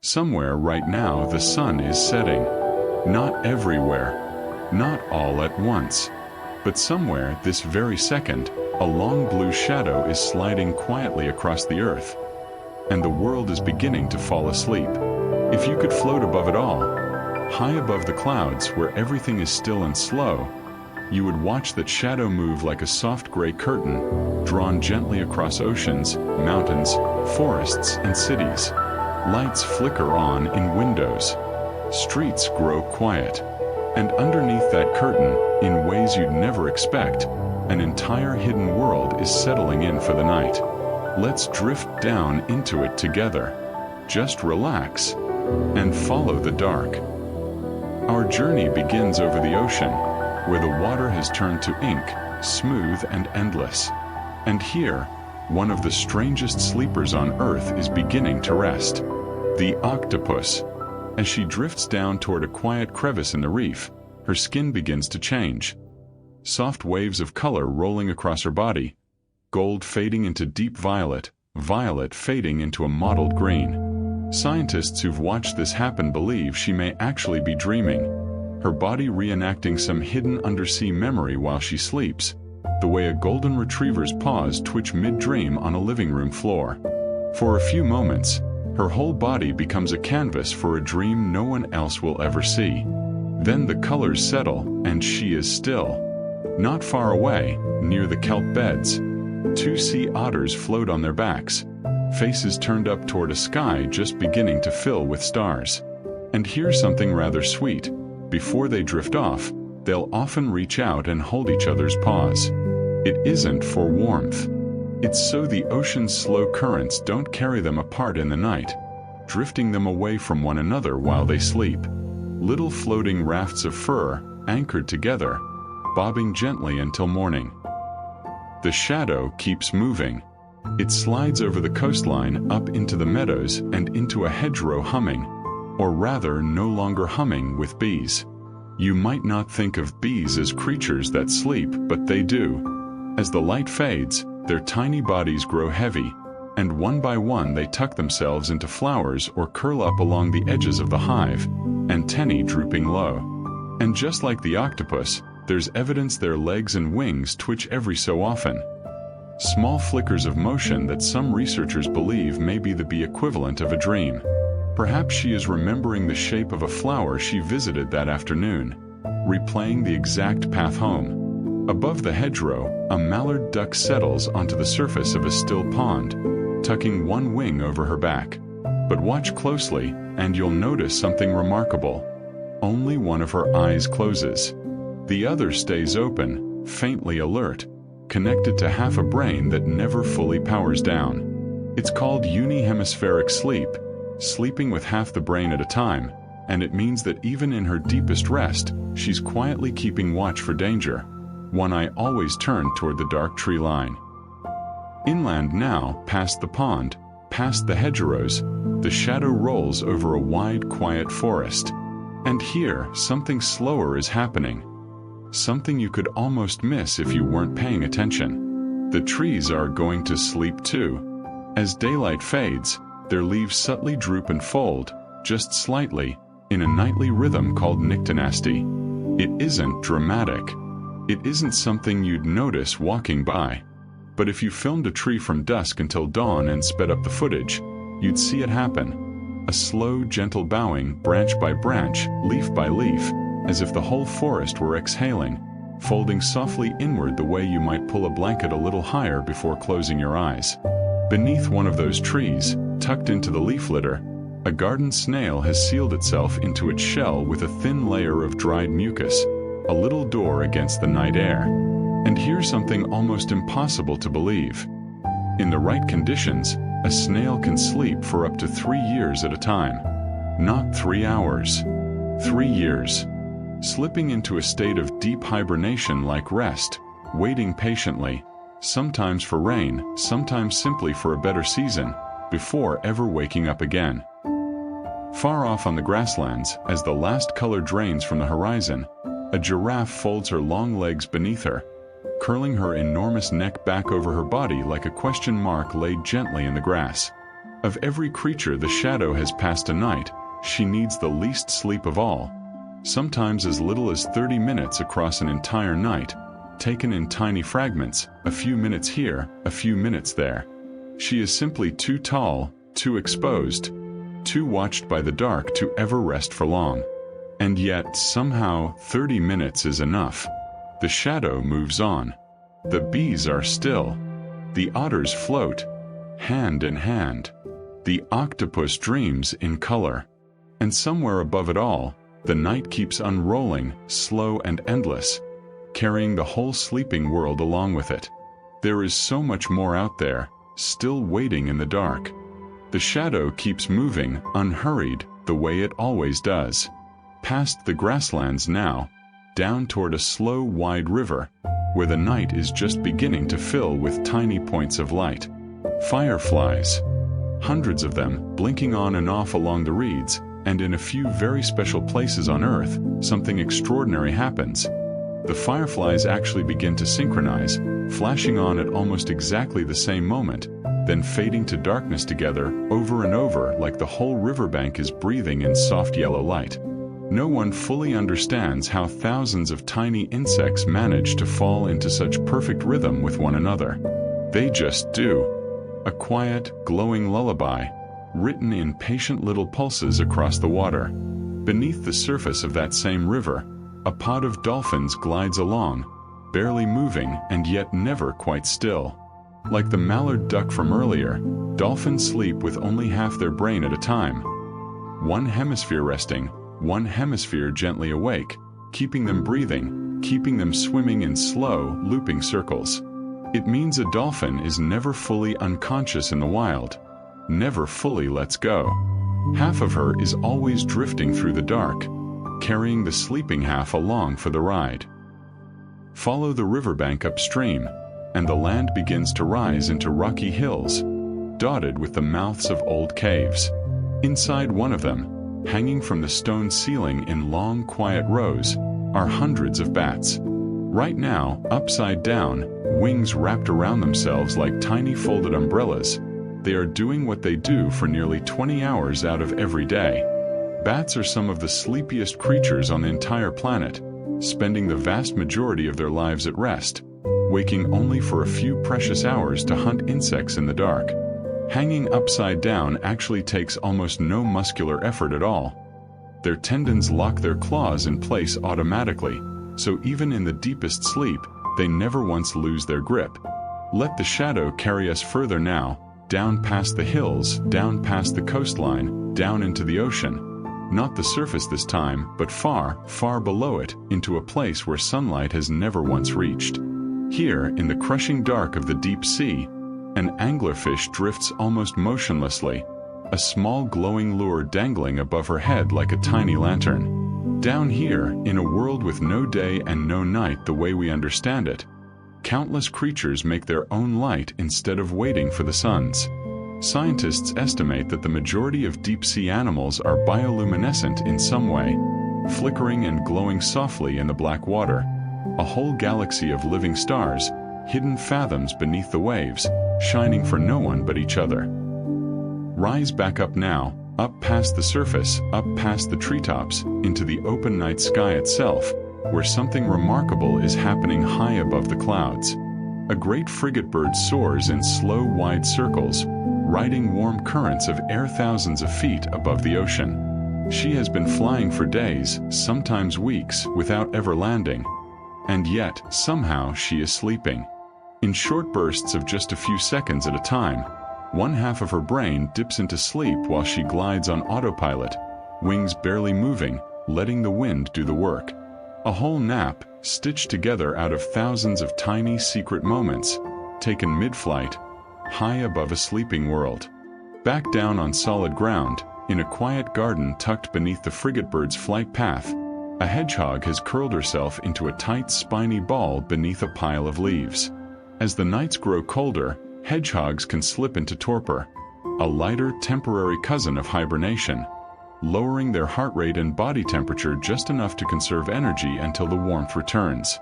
Somewhere right now the sun is setting. Not everywhere, not all at once, but somewhere this very second, a long blue shadow is sliding quietly across the earth, and the world is beginning to fall asleep. If you could float above it all, high above the clouds where everything is still and slow, you would watch that shadow move like a soft gray curtain, drawn gently across oceans, mountains, forests, and cities. Lights flicker on in windows. Streets grow quiet. And underneath that curtain, in ways you'd never expect, an entire hidden world is settling in for the night. Let's drift down into it together. Just relax and follow the dark. Our journey begins over the ocean, where the water has turned to ink, smooth and endless. And here, one of the strangest sleepers on Earth is beginning to rest. The octopus. As she drifts down toward a quiet crevice in the reef, her skin begins to change. Soft waves of color rolling across her body, gold fading into deep violet, violet fading into a mottled green. Scientists who've watched this happen believe she may actually be dreaming, her body reenacting some hidden undersea memory while she sleeps, the way a golden retriever's paws twitch mid-dream on a living room floor. For a few moments, her whole body becomes a canvas for a dream no one else will ever see. Then the colors settle, and she is still. Not far away, near the kelp beds, two sea otters float on their backs, faces turned up toward a sky just beginning to fill with stars. And here's something rather sweet. Before they drift off, they'll often reach out and hold each other's paws. It isn't for warmth. It's so the ocean's slow currents don't carry them apart in the night, drifting them away from one another while they sleep. Little floating rafts of fur, anchored together, bobbing gently until morning. The shadow keeps moving. It slides over the coastline up into the meadows and into a hedgerow humming, or rather no longer humming, with bees. You might not think of bees as creatures that sleep, but they do. As the light fades, their tiny bodies grow heavy, and one by one they tuck themselves into flowers or curl up along the edges of the hive, antennae drooping low. And just like the octopus, there's evidence their legs and wings twitch every so often. Small flickers of motion that some researchers believe may be the equivalent of a dream. Perhaps she is remembering the shape of a flower she visited that afternoon, replaying the exact path home. Above the hedgerow, a mallard duck settles onto the surface of a still pond, tucking one wing over her back. But watch closely, and you'll notice something remarkable. Only one of her eyes closes. The other stays open, faintly alert, connected to half a brain that never fully powers down. It's called unihemispheric sleep, sleeping with half the brain at a time, and it means that even in her deepest rest, she's quietly keeping watch for danger. One eye always turned toward the dark tree line. Inland now, past the pond, past the hedgerows, the shadow rolls over a wide, quiet forest. And here, something slower is happening. Something you could almost miss if you weren't paying attention. The trees are going to sleep too. As daylight fades, their leaves subtly droop and fold, just slightly, in a nightly rhythm called nyctinasty. It isn't dramatic. It isn't something you'd notice walking by. But if you filmed a tree from dusk until dawn and sped up the footage, you'd see it happen. A slow, gentle bowing, branch by branch, leaf by leaf, as if the whole forest were exhaling, folding softly inward the way you might pull a blanket a little higher before closing your eyes. Beneath one of those trees, tucked into the leaf litter, a garden snail has sealed itself into its shell with a thin layer of dried mucus, a little door against the night air. And here's something almost impossible to believe. In the right conditions, a snail can sleep for up to 3 years at a time. Not 3 hours. 3 years. Slipping into a state of deep hibernation like rest, waiting patiently, sometimes for rain, sometimes simply for a better season, before ever waking up again. Far off on the grasslands, as the last color drains from the horizon, a giraffe folds her long legs beneath her, curling her enormous neck back over her body like a question mark laid gently in the grass. Of every creature the shadow has passed a night, she needs the least sleep of all. Sometimes as little as 30 minutes across an entire night, taken in tiny fragments, a few minutes here, a few minutes there. She is simply too tall, too exposed, too watched by the dark to ever rest for long. And yet, somehow, 30 minutes is enough. The shadow moves on. The bees are still. The otters float, hand in hand. The octopus dreams in color. And somewhere above it all, the night keeps unrolling, slow and endless, carrying the whole sleeping world along with it. There is so much more out there, still waiting in the dark. The shadow keeps moving, unhurried, the way it always does. Past the grasslands now, down toward a slow, wide river, where the night is just beginning to fill with tiny points of light. Fireflies. Hundreds of them, blinking on and off along the reeds, and in a few very special places on Earth, something extraordinary happens. The fireflies actually begin to synchronize, flashing on at almost exactly the same moment, then fading to darkness together, over and over, like the whole riverbank is breathing in soft yellow light. No one fully understands how thousands of tiny insects manage to fall into such perfect rhythm with one another. They just do. A quiet, glowing lullaby, written in patient little pulses across the water. Beneath the surface of that same river, a pod of dolphins glides along, barely moving and yet never quite still. Like the mallard duck from earlier, dolphins sleep with only half their brain at a time. One hemisphere resting, one hemisphere gently awake, keeping them breathing, keeping them swimming in slow, looping circles. It means a dolphin is never fully unconscious in the wild, never fully lets go. Half of her is always drifting through the dark, carrying the sleeping half along for the ride. Follow the riverbank upstream, and the land begins to rise into rocky hills, dotted with the mouths of old caves. Inside one of them, hanging from the stone ceiling in long, quiet rows, are hundreds of bats. Right now, upside down, wings wrapped around themselves like tiny folded umbrellas, they are doing what they do for nearly 20 hours out of every day. Bats are some of the sleepiest creatures on the entire planet, spending the vast majority of their lives at rest, waking only for a few precious hours to hunt insects in the dark. Hanging upside down actually takes almost no muscular effort at all. Their tendons lock their claws in place automatically, so even in the deepest sleep, they never once lose their grip. Let the shadow carry us further now, down past the hills, down past the coastline, down into the ocean. Not the surface this time, but far, far below it, into a place where sunlight has never once reached. Here, in the crushing dark of the deep sea, an anglerfish drifts almost motionlessly, a small glowing lure dangling above her head like a tiny lantern. Down here, in a world with no day and no night the way we understand it, countless creatures make their own light instead of waiting for the sun's. Scientists estimate that the majority of deep-sea animals are bioluminescent in some way, flickering and glowing softly in the black water. A whole galaxy of living stars, hidden fathoms beneath the waves, shining for no one but each other. Rise back up now, up past the surface, up past the treetops, into the open night sky itself, where something remarkable is happening high above the clouds. A great frigate bird soars in slow, wide circles, riding warm currents of air thousands of feet above the ocean. She has been flying for days, sometimes weeks, without ever landing. And yet, somehow she is sleeping. In short bursts of just a few seconds at a time, one half of her brain dips into sleep while she glides on autopilot, wings barely moving, letting the wind do the work. A whole nap, stitched together out of thousands of tiny secret moments, taken mid-flight, high above a sleeping world. Back down on solid ground, in a quiet garden tucked beneath the frigate bird's flight path, a hedgehog has curled herself into a tight spiny ball beneath a pile of leaves. As the nights grow colder, hedgehogs can slip into torpor, a lighter temporary cousin of hibernation, lowering their heart rate and body temperature just enough to conserve energy until the warmth returns.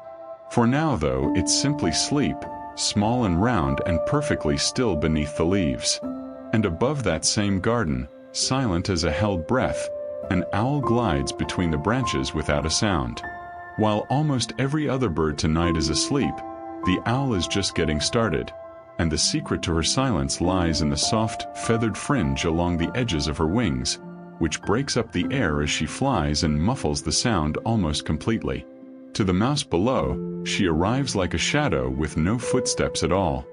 For now though, it's simply sleep, small and round and perfectly still beneath the leaves. And above that same garden, silent as a held breath, an owl glides between the branches without a sound. While almost every other bird tonight is asleep, the owl is just getting started, and the secret to her silence lies in the soft, feathered fringe along the edges of her wings, which breaks up the air as she flies and muffles the sound almost completely. To the mouse below, she arrives like a shadow with no footsteps at all.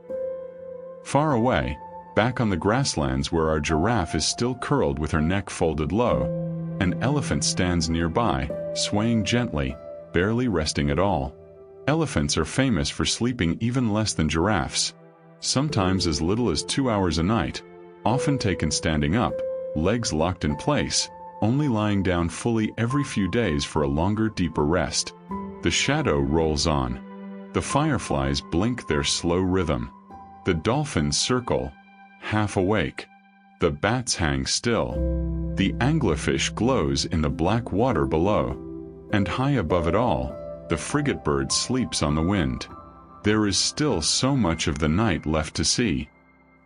Far away, back on the grasslands where our giraffe is still curled with her neck folded low, an elephant stands nearby, swaying gently, barely resting at all. Elephants are famous for sleeping even less than giraffes, sometimes as little as 2 hours a night, often taken standing up, legs locked in place, only lying down fully every few days for a longer, deeper rest. The shadow rolls on. The fireflies blink their slow rhythm. The dolphins circle, half awake. The bats hang still. The anglerfish glows in the black water below. And high above it all, the frigate bird sleeps on the wind. There is still so much of the night left to see.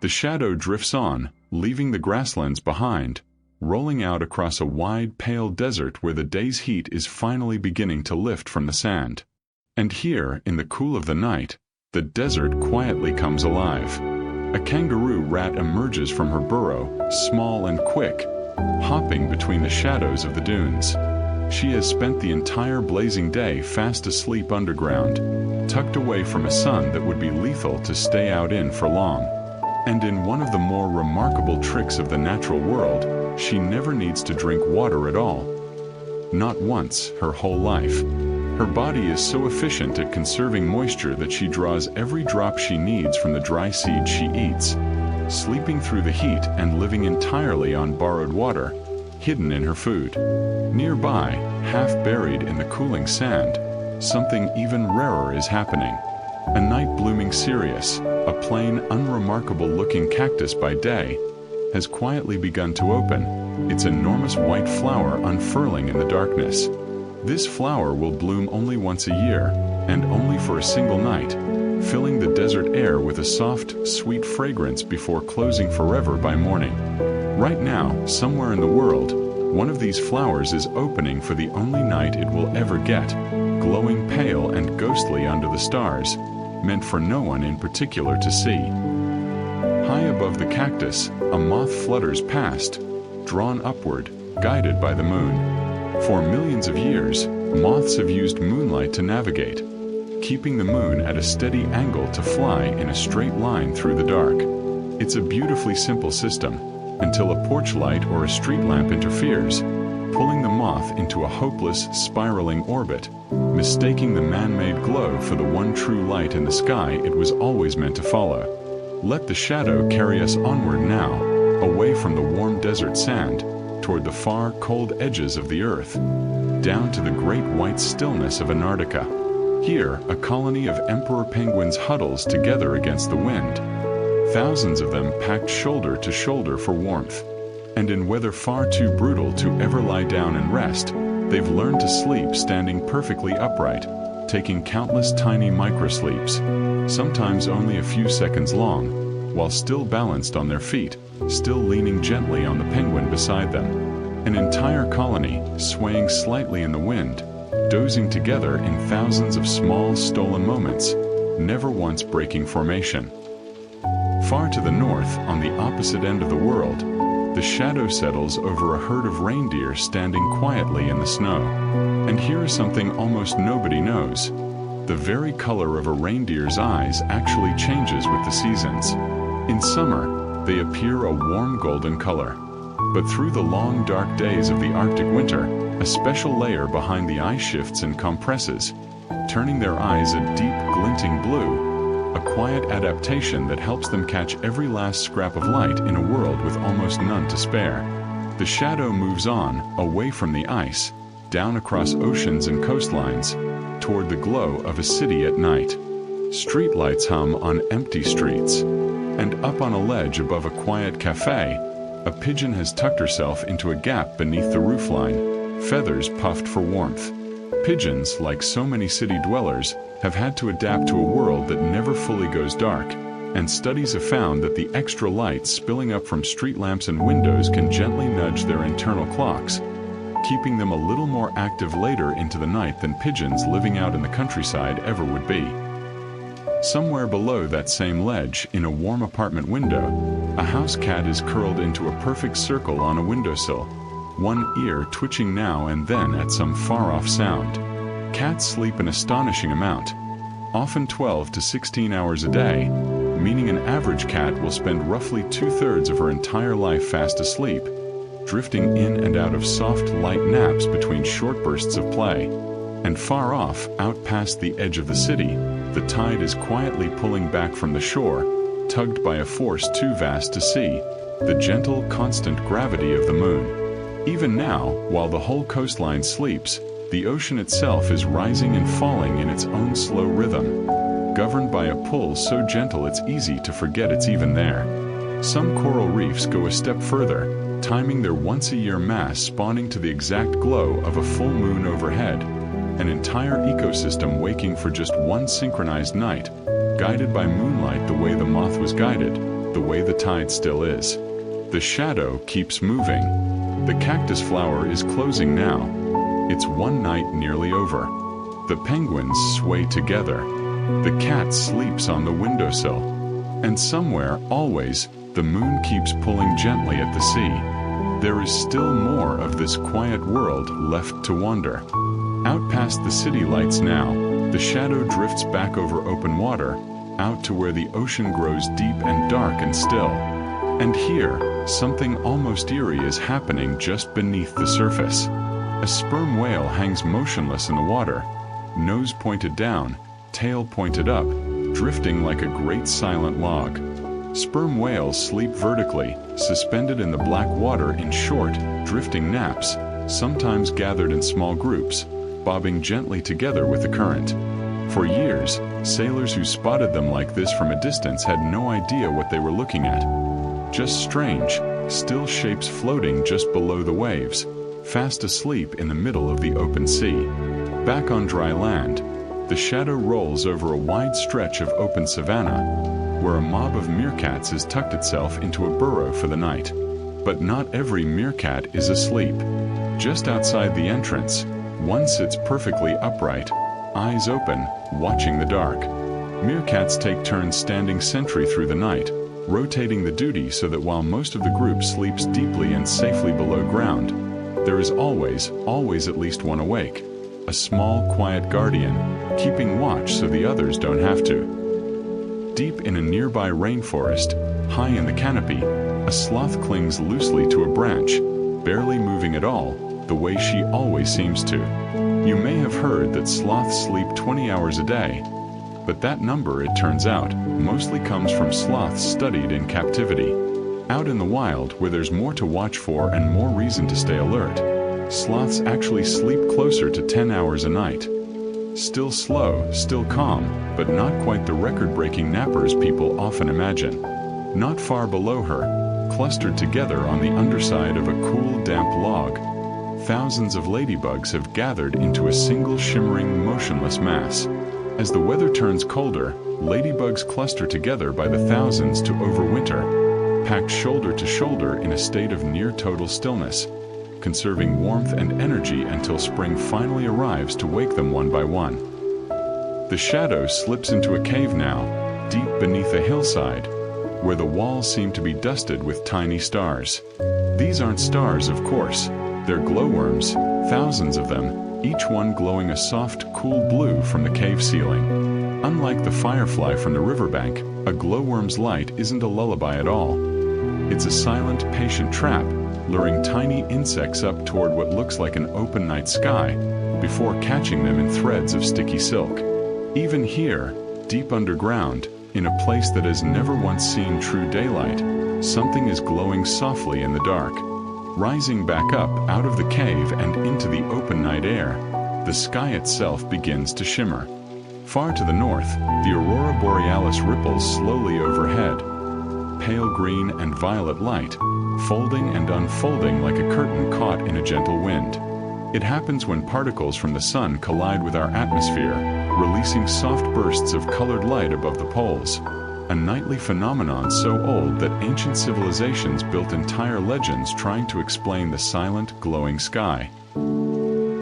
The shadow drifts on, leaving the grasslands behind, rolling out across a wide, pale desert where the day's heat is finally beginning to lift from the sand. And here, in the cool of the night, the desert quietly comes alive. A kangaroo rat emerges from her burrow, small and quick, hopping between the shadows of the dunes. She has spent the entire blazing day fast asleep underground, tucked away from a sun that would be lethal to stay out in for long. And in one of the more remarkable tricks of the natural world, she never needs to drink water at all. Not once, her whole life. Her body is so efficient at conserving moisture that she draws every drop she needs from the dry seed she eats, sleeping through the heat and living entirely on borrowed water, hidden in her food. Nearby, half buried in the cooling sand, something even rarer is happening. A night-blooming cereus, a plain, unremarkable-looking cactus by day, has quietly begun to open, its enormous white flower unfurling in the darkness. This flower will bloom only once a year, and only for a single night, filling the desert air with a soft, sweet fragrance before closing forever by morning. Right now, somewhere in the world, one of these flowers is opening for the only night it will ever get, glowing pale and ghostly under the stars, meant for no one in particular to see. High above the cactus, a moth flutters past, drawn upward, guided by the moon. For millions of years, moths have used moonlight to navigate, keeping the moon at a steady angle to fly in a straight line through the dark. It's a beautifully simple system, until a porch light or a street lamp interferes, pulling the moth into a hopeless, spiraling orbit, mistaking the man-made glow for the one true light in the sky it was always meant to follow. Let the shadow carry us onward now, away from the warm desert sand, toward the far, cold edges of the earth, down to the great white stillness of Antarctica. Here, a colony of emperor penguins huddles together against the wind, thousands of them packed shoulder to shoulder for warmth. And in weather far too brutal to ever lie down and rest, they've learned to sleep standing perfectly upright, taking countless tiny microsleeps, sometimes only a few seconds long, while still balanced on their feet, still leaning gently on the penguin beside them. An entire colony, swaying slightly in the wind, dozing together in thousands of small, stolen moments, never once breaking formation. Far to the north, on the opposite end of the world, the shadow settles over a herd of reindeer standing quietly in the snow. And here is something almost nobody knows. The very color of a reindeer's eyes actually changes with the seasons. In summer, they appear a warm golden color. But through the long dark days of the Arctic winter, a special layer behind the eye shifts and compresses, turning their eyes a deep, glinting blue, a quiet adaptation that helps them catch every last scrap of light in a world with almost none to spare. The shadow moves on, away from the ice, down across oceans and coastlines, toward the glow of a city at night. Streetlights hum on empty streets, and up on a ledge above a quiet cafe, a pigeon has tucked herself into a gap beneath the roofline, feathers puffed for warmth. Pigeons, like so many city dwellers, have had to adapt to a world that never fully goes dark, and studies have found that the extra light spilling up from street lamps and windows can gently nudge their internal clocks, keeping them a little more active later into the night than pigeons living out in the countryside ever would be. Somewhere below that same ledge, in a warm apartment window, a house cat is curled into a perfect circle on a windowsill, one ear twitching now and then at some far-off sound. Cats sleep an astonishing amount, often 12 to 16 hours a day, meaning an average cat will spend roughly 2/3 of her entire life fast asleep, drifting in and out of soft, light naps between short bursts of play. And far off, out past the edge of the city, the tide is quietly pulling back from the shore, tugged by a force too vast to see, the gentle, constant gravity of the moon. Even now, while the whole coastline sleeps, the ocean itself is rising and falling in its own slow rhythm, governed by a pull so gentle it's easy to forget it's even there. Some coral reefs go a step further, timing their once-a-year mass spawning to the exact glow of a full moon overhead, an entire ecosystem waking for just one synchronized night, guided by moonlight the way the moth was guided, the way the tide still is. The shadow keeps moving. The cactus flower is closing now. It's one night nearly over. The penguins sway together. The cat sleeps on the windowsill. And somewhere, always, the moon keeps pulling gently at the sea. There is still more of this quiet world left to wander. Out past the city lights now, the shadow drifts back over open water, out to where the ocean grows deep and dark and still. And here, something almost eerie is happening just beneath the surface. A sperm whale hangs motionless in the water, nose pointed down, tail pointed up, drifting like a great silent log. Sperm whales sleep vertically, suspended in the black water in short, drifting naps, sometimes gathered in small groups, bobbing gently together with the current. For years, sailors who spotted them like this from a distance had no idea what they were looking at. Just strange, still shapes floating just below the waves, fast asleep in the middle of the open sea. Back on dry land, the shadow rolls over a wide stretch of open savanna, where a mob of meerkats has tucked itself into a burrow for the night. But not every meerkat is asleep. Just outside the entrance, one sits perfectly upright, eyes open, watching the dark. Meerkats take turns standing sentry through the night, rotating the duty so that while most of the group sleeps deeply and safely below ground, there is always at least one awake, a small, quiet guardian, keeping watch so the others don't have to. Deep in a nearby rainforest, high in the canopy, a sloth clings loosely to a branch, barely moving at all, the way she always seems to. You may have heard that sloths sleep 20 hours a day, but that number, it turns out, mostly comes from sloths studied in captivity. Out in the wild, where there's more to watch for and more reason to stay alert, sloths actually sleep closer to 10 hours a night. Still slow, still calm, but not quite the record-breaking nappers people often imagine. Not far below her, clustered together on the underside of a cool, damp log, thousands of ladybugs have gathered into a single shimmering, motionless mass. As the weather turns colder, ladybugs cluster together by the thousands to overwinter, packed shoulder to shoulder in a state of near total stillness, conserving warmth and energy until spring finally arrives to wake them one by one. The shadow slips into a cave now, deep beneath a hillside, where the walls seem to be dusted with tiny stars. These aren't stars, of course. They're glowworms, thousands of them, each one glowing a soft, cool blue from the cave ceiling. Unlike the firefly from the riverbank, a glowworm's light isn't a lullaby at all. It's a silent, patient trap, luring tiny insects up toward what looks like an open night sky, before catching them in threads of sticky silk. Even here, deep underground, in a place that has never once seen true daylight, something is glowing softly in the dark. Rising back up out of the cave and into the open night air, the sky itself begins to shimmer. Far to the north, the aurora borealis ripples slowly overhead, pale green and violet light, folding and unfolding like a curtain caught in a gentle wind. It happens when particles from the sun collide with our atmosphere, releasing soft bursts of colored light above the poles. a nightly phenomenon so old that ancient civilizations built entire legends trying to explain the silent, glowing sky.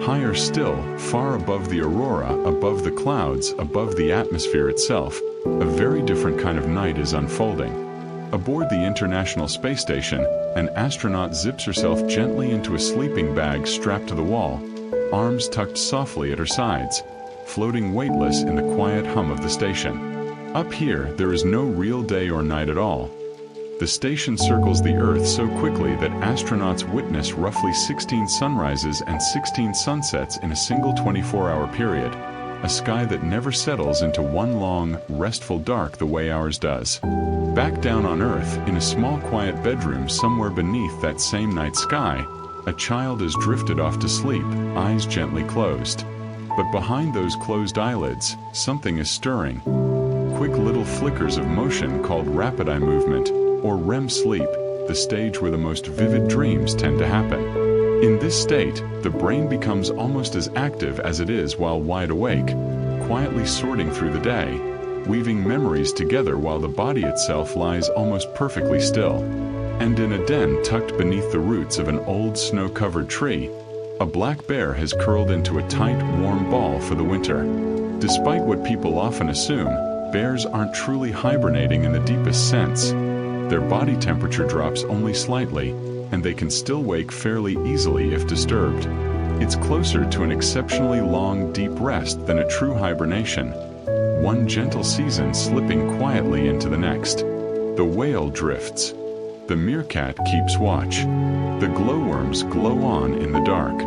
Higher still, far above the aurora, above the clouds, above the atmosphere itself, a very different kind of night is unfolding. Aboard the International Space Station, an astronaut zips herself gently into a sleeping bag strapped to the wall, arms tucked softly at her sides, floating weightless in the quiet hum of the station. Up here, there is no real day or night at all. The station circles the Earth so quickly that astronauts witness roughly 16 sunrises and 16 sunsets in a single 24-hour period, a sky that never settles into one long, restful dark the way ours does. Back down on Earth, in a small quiet bedroom somewhere beneath that same night sky, a child is drifted off to sleep, eyes gently closed. But behind those closed eyelids, something is stirring. Quick little flickers of motion called rapid eye movement, or REM sleep, the stage where the most vivid dreams tend to happen. In this state, the brain becomes almost as active as it is while wide awake, quietly sorting through the day, weaving memories together while the body itself lies almost perfectly still. And in a den tucked beneath the roots of an old snow-covered tree, a black bear has curled into a tight, warm ball for the winter. Despite what people often assume, bears aren't truly hibernating in the deepest sense. Their body temperature drops only slightly, and they can still wake fairly easily if disturbed. It's closer to an exceptionally long, deep rest than a true hibernation, one gentle season slipping quietly into the next. The whale drifts. The meerkat keeps watch. The glowworms glow on in the dark.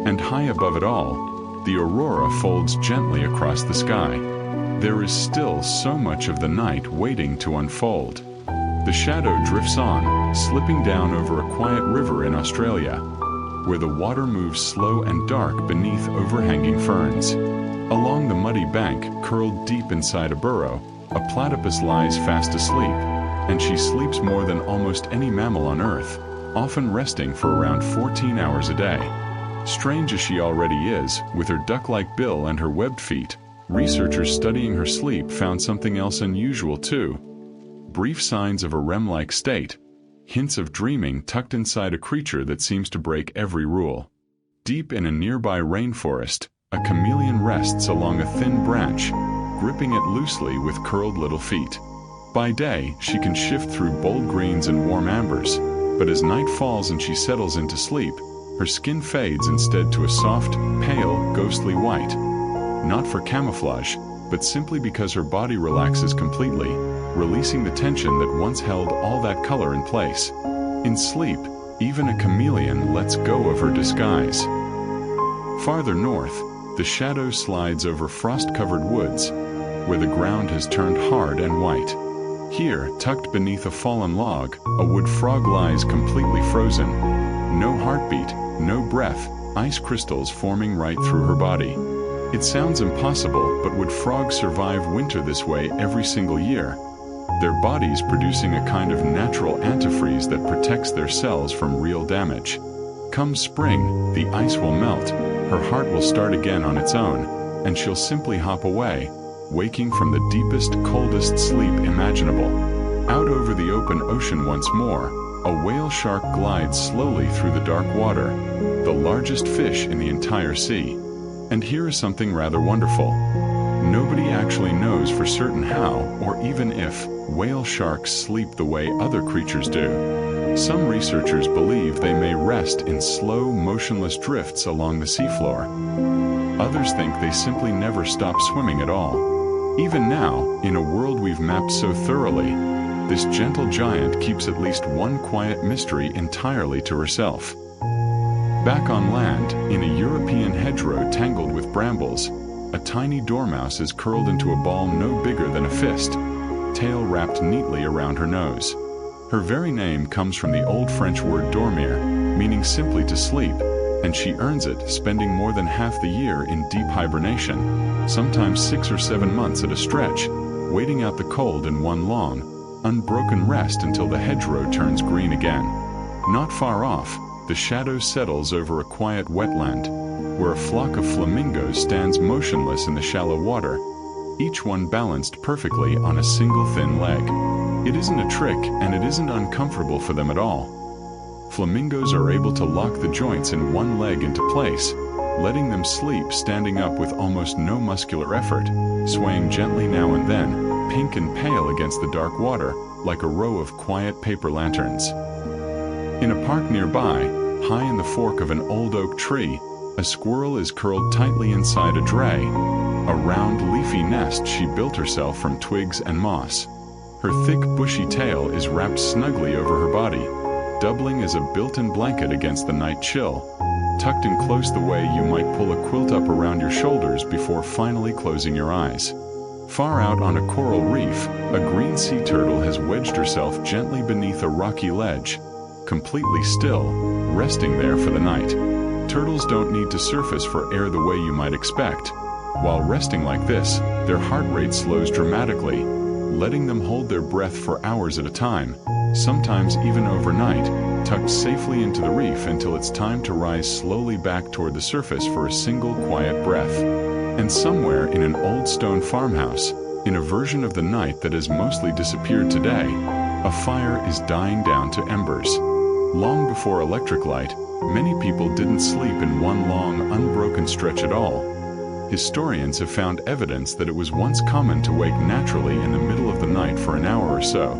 And high above it all, the aurora folds gently across the sky. There is still so much of the night waiting to unfold. The shadow drifts on, slipping down over a quiet river in Australia, where the water moves slow and dark beneath overhanging ferns. Along the muddy bank, curled deep inside a burrow, a platypus lies fast asleep, and she sleeps more than almost any mammal on Earth, often resting for around 14 hours a day. Strange as she already is, with her duck-like bill and her webbed feet, researchers studying her sleep found something else unusual too. Brief signs of a REM-like state, hints of dreaming tucked inside a creature that seems to break every rule. Deep in a nearby rainforest, a chameleon rests along a thin branch, gripping it loosely with curled little feet. By day, she can shift through bold greens and warm ambers, but as night falls and she settles into sleep, her skin fades instead to a soft, pale, ghostly white. Not for camouflage, but simply because her body relaxes completely, releasing the tension that once held all that color in place. In sleep, even a chameleon lets go of her disguise. Farther north, the shadow slides over frost-covered woods, where the ground has turned hard and white. Here, tucked beneath a fallen log, a wood frog lies completely frozen. No heartbeat, no breath, ice crystals forming right through her body. It sounds impossible, but would frogs survive winter this way every single year? Their bodies producing a kind of natural antifreeze that protects their cells from real damage. Come spring, the ice will melt, her heart will start again on its own, and she'll simply hop away, waking from the deepest, coldest sleep imaginable. Out over the open ocean once more, a whale shark glides slowly through the dark water, the largest fish in the entire sea. And here is something rather wonderful. Nobody actually knows for certain how, or even if, whale sharks sleep the way other creatures do. Some researchers believe they may rest in slow, motionless drifts along the seafloor. Others think they simply never stop swimming at all. Even now, in a world we've mapped so thoroughly, this gentle giant keeps at least one quiet mystery entirely to herself. Back on land, in a European hedgerow tangled with brambles, a tiny dormouse is curled into a ball no bigger than a fist, tail wrapped neatly around her nose. Her very name comes from the old French word dormir, meaning simply to sleep, and she earns it spending more than half the year in deep hibernation, sometimes 6 or 7 months at a stretch, waiting out the cold in one long, unbroken rest until the hedgerow turns green again. Not far off, the shadow settles over a quiet wetland, where a flock of flamingos stands motionless in the shallow water, each one balanced perfectly on a single thin leg. It isn't a trick, and it isn't uncomfortable for them at all. Flamingos are able to lock the joints in one leg into place, letting them sleep standing up with almost no muscular effort, swaying gently now and then, pink and pale against the dark water, like a row of quiet paper lanterns. In a park nearby, high in the fork of an old oak tree, a squirrel is curled tightly inside a dray, a round leafy nest she built herself from twigs and moss. Her thick bushy tail is wrapped snugly over her body, doubling as a built-in blanket against the night chill, tucked in close the way you might pull a quilt up around your shoulders before finally closing your eyes. Far out on a coral reef, a green sea turtle has wedged herself gently beneath a rocky ledge, completely still, resting there for the night. Turtles don't need to surface for air the way you might expect. While resting like this, their heart rate slows dramatically, letting them hold their breath for hours at a time, sometimes even overnight, tucked safely into the reef until it's time to rise slowly back toward the surface for a single quiet breath. And somewhere in an old stone farmhouse, in a version of the night that has mostly disappeared today, a fire is dying down to embers. Long before electric light, many people didn't sleep in one long, unbroken stretch at all. Historians have found evidence that it was once common to wake naturally in the middle of the night for an hour or so,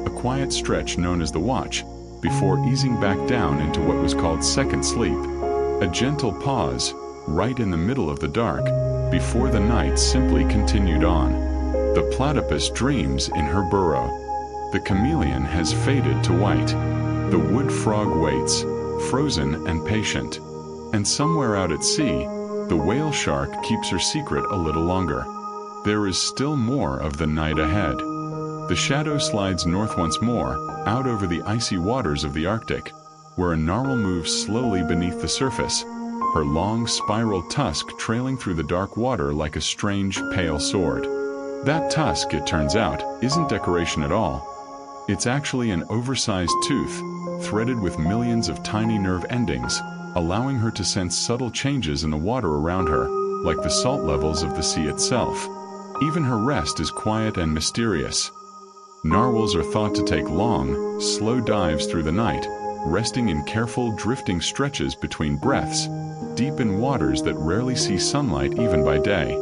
a quiet stretch known as the watch, before easing back down into what was called second sleep, a gentle pause, right in the middle of the dark, before the night simply continued on. The platypus dreams in her burrow. The chameleon has faded to white. The wood frog waits, frozen and patient. And somewhere out at sea, the whale shark keeps her secret a little longer. There is still more of the night ahead. The shadow slides north once more, out over the icy waters of the Arctic, where a narwhal moves slowly beneath the surface, her long spiral tusk trailing through the dark water like a strange, pale sword. That tusk, it turns out, isn't decoration at all. It's actually an oversized tooth, threaded with millions of tiny nerve endings, allowing her to sense subtle changes in the water around her, like the salt levels of the sea itself. Even her rest is quiet and mysterious. Narwhals are thought to take long, slow dives through the night, resting in careful, drifting stretches between breaths, deep in waters that rarely see sunlight even by day.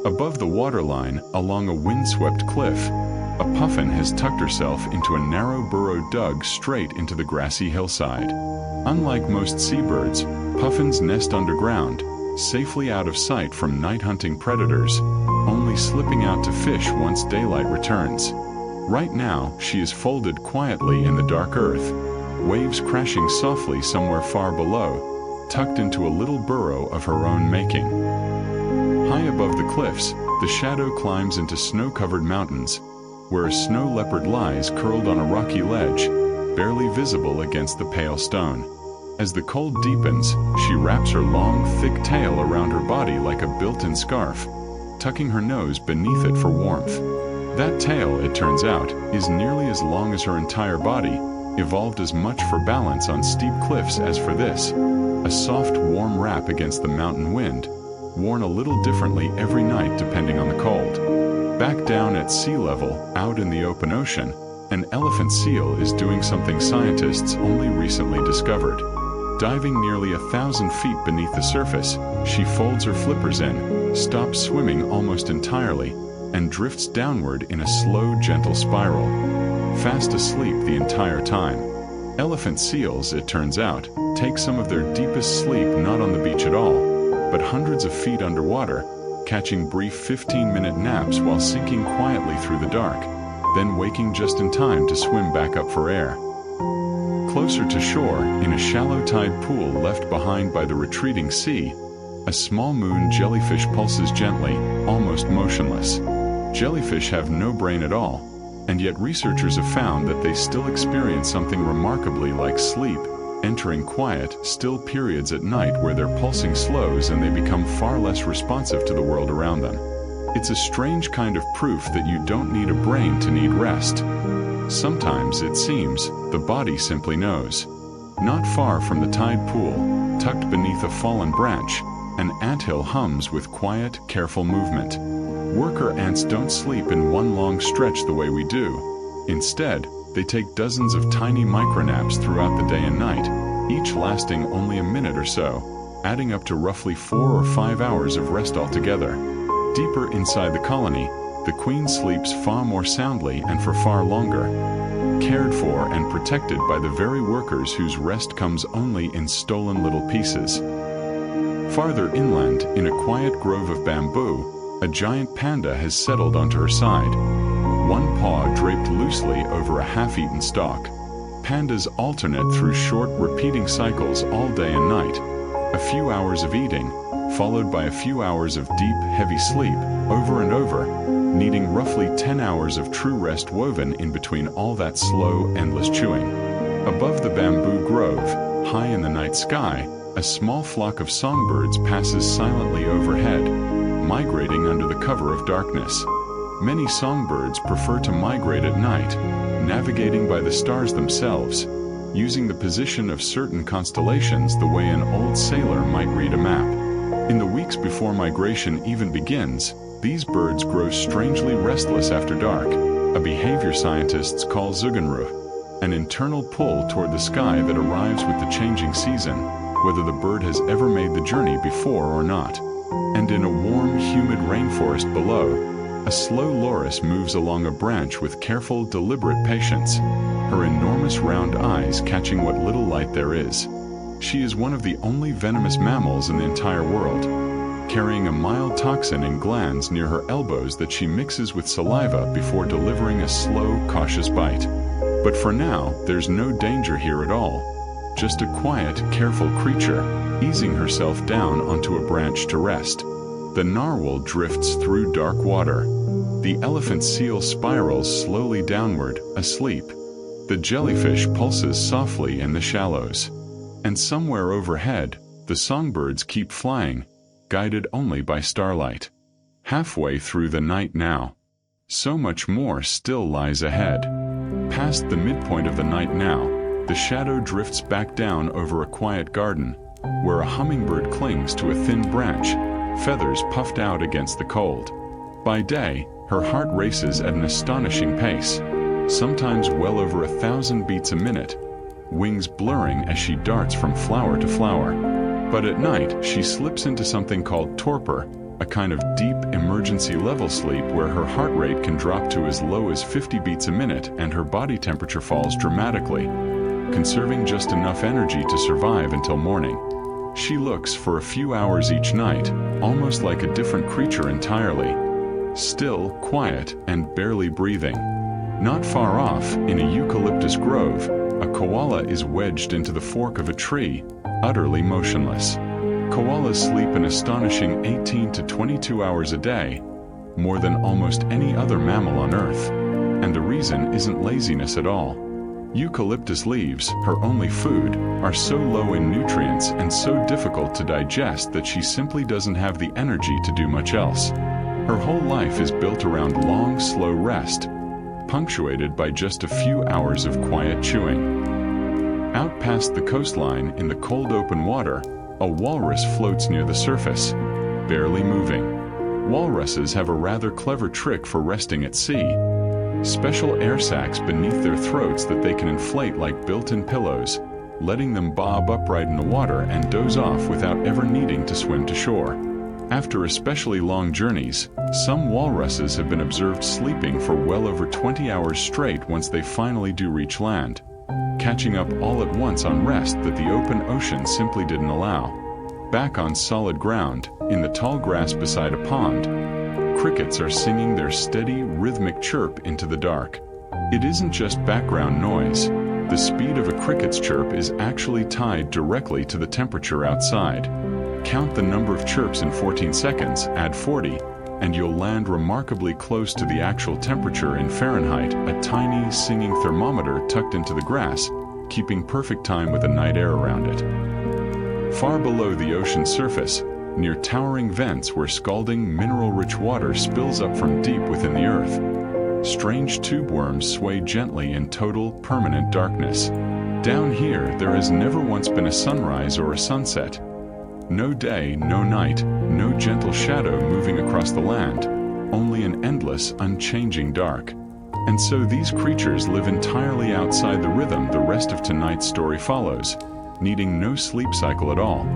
Above the waterline, along a windswept cliff, a puffin has tucked herself into a narrow burrow dug straight into the grassy hillside. Unlike most seabirds, puffins nest underground, safely out of sight from night-hunting predators, only slipping out to fish once daylight returns. Right now, she is folded quietly in the dark earth, waves crashing softly somewhere far below, tucked into a little burrow of her own making. High above the cliffs, the shadow climbs into snow-covered mountains, where a snow leopard lies curled on a rocky ledge, barely visible against the pale stone. As the cold deepens, she wraps her long, thick tail around her body like a built-in scarf, tucking her nose beneath it for warmth. That tail, it turns out, is nearly as long as her entire body, evolved as much for balance on steep cliffs as for this, a soft, warm wrap against the mountain wind, worn a little differently every night depending on the cold. Back down at sea level, out in the open ocean, an elephant seal is doing something scientists only recently discovered. Diving nearly 1,000 feet beneath the surface, she folds her flippers in, stops swimming almost entirely, and drifts downward in a slow, gentle spiral, fast asleep the entire time. Elephant seals, it turns out, take some of their deepest sleep not on the beach at all, but hundreds of feet underwater, catching brief 15-minute naps while sinking quietly through the dark, then waking just in time to swim back up for air. Closer to shore, in a shallow tide pool left behind by the retreating sea, a small moon jellyfish pulses gently, almost motionless. Jellyfish have no brain at all, and yet researchers have found that they still experience something remarkably like sleep, entering quiet, still periods at night where their pulsing slows and they become far less responsive to the world around them. It's a strange kind of proof that you don't need a brain to need rest. Sometimes, it seems, the body simply knows. Not far from the tide pool, tucked beneath a fallen branch, An anthill hums with quiet, careful movement. Worker ants don't sleep in one long stretch the way we do. Instead, they take dozens of tiny micronaps throughout the day and night, each lasting only a minute or so, adding up to roughly 4 or 5 hours of rest altogether. Deeper inside the colony, the queen sleeps far more soundly and for far longer, cared for and protected by the very workers whose rest comes only in stolen little pieces. Farther inland, in a quiet grove of bamboo, a giant panda has settled onto her side, one paw draped loosely over a half-eaten stalk. Pandas alternate through short, repeating cycles all day and night. A few hours of eating, followed by a few hours of deep, heavy sleep, over and over, needing roughly 10 hours of true rest woven in between all that slow, endless chewing. Above the bamboo grove, high in the night sky, a small flock of songbirds passes silently overhead, migrating under the cover of darkness. Many songbirds prefer to migrate at night, navigating by the stars themselves, using the position of certain constellations the way an old sailor might read a map. In the weeks before migration even begins, these birds grow strangely restless after dark, a behavior scientists call Zuganruh, an internal pull toward the sky that arrives with the changing season, whether the bird has ever made the journey before or not. And in a warm, humid rainforest below, a slow loris moves along a branch with careful, deliberate patience, her enormous round eyes catching what little light there is. She is one of the only venomous mammals in the entire world, carrying a mild toxin in glands near her elbows that she mixes with saliva before delivering a slow, cautious bite. But for now, there's no danger here at all. Just a quiet, careful creature, easing herself down onto a branch to rest. The narwhal drifts through dark water. The elephant seal spirals slowly downward, asleep. The jellyfish pulses softly in the shallows. And somewhere overhead, the songbirds keep flying, guided only by starlight. Halfway through the night now. So much more still lies ahead. Past the midpoint of the night now, the shadow drifts back down over a quiet garden, where a hummingbird clings to a thin branch, feathers puffed out against the cold. By day, her heart races at an astonishing pace, sometimes well over 1,000 beats a minute, wings blurring as she darts from flower to flower. But at night, she slips into something called torpor, a kind of deep emergency level sleep where her heart rate can drop to as low as 50 beats a minute and her body temperature falls dramatically, conserving just enough energy to survive until morning. She looks for a few hours each night, almost like a different creature entirely, still, quiet, and barely breathing. Not far off, in a eucalyptus grove, a koala is wedged into the fork of a tree, utterly motionless. Koalas sleep an astonishing 18 to 22 hours a day, more than almost any other mammal on Earth. And the reason isn't laziness at all. Eucalyptus leaves, her only food, are so low in nutrients and so difficult to digest that she simply doesn't have the energy to do much else. Her whole life is built around long, slow rest, punctuated by just a few hours of quiet chewing. Out past the coastline in the cold open water, a walrus floats near the surface, barely moving. Walruses have a rather clever trick for resting at sea. Special air sacs beneath their throats that they can inflate like built-in pillows, letting them bob upright in the water and doze off without ever needing to swim to shore. After especially long journeys, some walruses have been observed sleeping for well over 20 hours straight once they finally do reach land, catching up all at once on rest that the open ocean simply didn't allow. Back on solid ground, in the tall grass beside a pond, crickets are singing their steady, rhythmic chirp into the dark. It isn't just background noise. The speed of a cricket's chirp is actually tied directly to the temperature outside. Count the number of chirps in 14 seconds, add 40, and you'll land remarkably close to the actual temperature in Fahrenheit, a tiny, singing thermometer tucked into the grass, keeping perfect time with the night air around it. Far below the ocean's surface, near towering vents where scalding, mineral-rich water spills up from deep within the earth, strange tube worms sway gently in total, permanent darkness. Down here, there has never once been a sunrise or a sunset. No day, no night, no gentle shadow moving across the land, only an endless, unchanging dark. And so these creatures live entirely outside the rhythm the rest of tonight's story follows, needing no sleep cycle at all,